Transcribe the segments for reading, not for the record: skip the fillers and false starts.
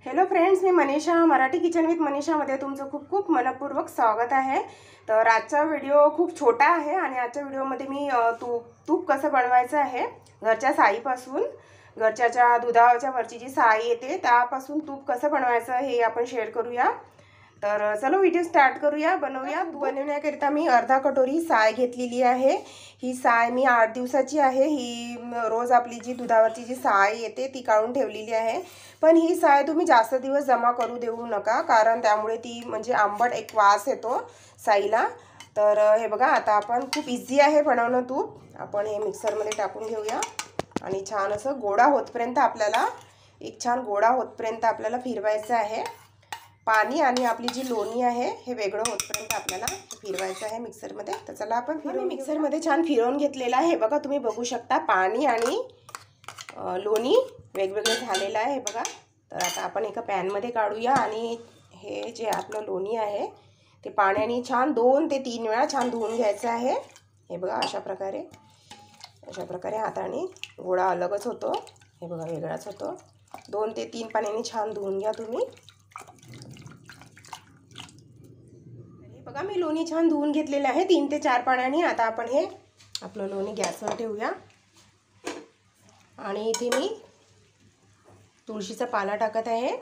Hello friends, मी Manisha, Marathi kitchen with मनीषामध्ये तुमचं खूप खूप मनपूर्वक स्वागत आहे। तर आजचा व्हिडिओ खूप छोटा आहे आणि आजच्या व्हिडिओमध्ये मी तूप कसं बनवायचं आहे घरच्या साईपासून, घरच्या दुधाच्या वरची जी साई येते त्यापासून तूप कसं बनवायचं हे आपण शेअर करूया। तर चलो व्हिडिओ स्टार्ट करूया। बनवण्याकरिता मी अर्धा कटोरी साय घेतलेली आहे। ही साय मी 8 दिवसाची आहे। ही रोज आपली जी दुधावरची जी साय येते ती काढून ठेवलेली आहे। पण ही साय तुम्ही जास्त दिवस जमा करू देऊ नका, कारण त्यामुळे ती म्हणजे आंबट एक वास येतो साईला। तर हे बघा, आता आपण खूप इझी आहे बनवणं तूप। आपण हे मिक्सरमध्ये टाकून घेऊया आणि छान असं गोडा होतपर्यंत आपल्याला फिरवायचं आहे। पाणी आणि आपली जी लोणी आहे हे वेगळं होतपर्यंत आपल्याला फिरवायचं आहे मिक्सरमध्ये। तर चला आपण मिक्सरमध्ये छान फिरवून घेतलेलं आहे। बघा, तुम्ही बघू शकता पाणी आणि लोणी वेगवेगळे झालेलं आहे हे बघा। तर आता आपण एका पॅनमध्ये काढूया आणि हे जे आपलं लोणी आहे ते पाण्याने छान 2 ते 3 वेळा छान धुवून घ्यायचं आहे। हे बघा, अशा प्रकारे हाताने गोळा अलगच होतो, हे बघा वेगळाच होतो। 2 ते 3 पाण्याने छान धुवून घ्या तुम्ही। बघा, मी लोणी छान धुवून घेतलेलं आहे 3 ते 4 पाण्याने। आता आपण हे आपलं लोणी गॅसवर ठेवूया आणि इथे मी तुळशीचा पाला टाकत आहे,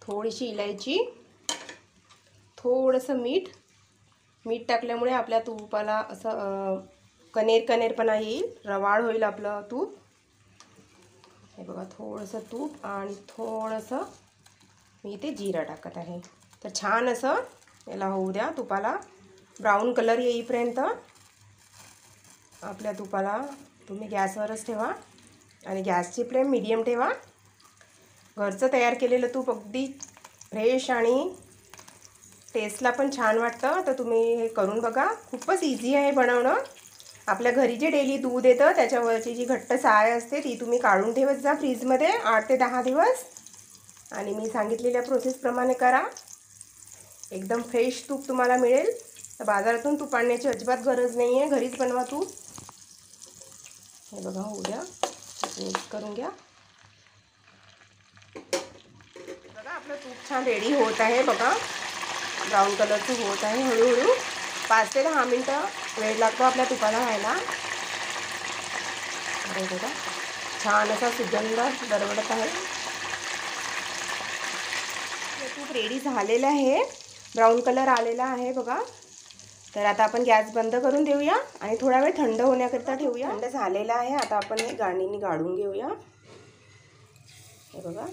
थोडीशी इलायची, थोडंसं मीठ टाकल्यामुळे आपल्या तुपाला असं कणेरपणा येईल, रवाळ होईल आपलं तूप। हे बघा, थोडंसं तूप आणि थोडंसं मी इथे जिरा टाकत आहे। तर छान असं याला होऊ द्या तुपाला, ब्राऊन कलर येईपर्यंत आपल्या तुपाला तुम्ही गॅसवरच ठेवा आणि गॅसची फ्लेम मीडियम ठेवा। घरचं तयार केलेलं तूप अगदी फ्रेश आणि टेस्टला पण छान वाटतं। तर तुम्ही हे करून बघा, खूपच इझी आहे बनवणं। आपल्या घरी जे डेली दूध येतं त्याच्यावरची जी घट्ट साय असते ती तुम्ही काढून ठेवत जा फ्रीजमध्ये 8 ते 10 दिवस आणि मी सांगितलेल्या प्रोसेसप्रमाणे करा, एकदम फ्रेश तूप तुम्हाला मिळेल। तर बाजारातून तूप आणण्याची अजिबात गरज नाही आहे, घरीच बनवा तूप। हे बघा, होऊ द्या, मिक्स करून घ्या। बघा, आपलं तूप छान रेडी होत आहे। बघा, ब्राऊन कलरचं होत आहे हळूहळू। 5 ते 10 मिनटं वेळ लागतो आपल्या तुपाला व्हायला। अरे बघा, छान असा सुगंध दरवळत आहे। तूप रेडी झालेलं आहे, ब्राऊन कलर आलेला आहे बघा। तर आता आपण गॅस बंद करून देऊया आणि थोडा वेळ थंड होण्याकरिता ठेवूया। थंड झालेला आहे, आता आपण हे गाळणीने गाळून घेऊया। हे बघा,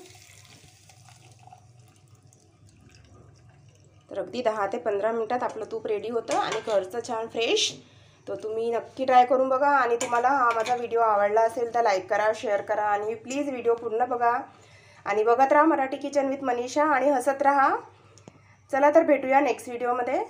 तर अगदी 10 ते 15 मिनिटात आपलं तूप रेडी होतं आणि घरचं छान फ्रेश। तर तुम्ही नक्की ट्राय करून बघा आणि तुम्हाला हा माझा व्हिडिओ आवडला असेल तर लाईक करा, शेअर करा आणि प्लीज व्हिडिओ पूर्ण बघा आणि बघत राहा मराठी किचन विथ मनीषा आणि हसत राहा। चला तर भेटूया नेक्स्ट व्हिडिओमध्ये।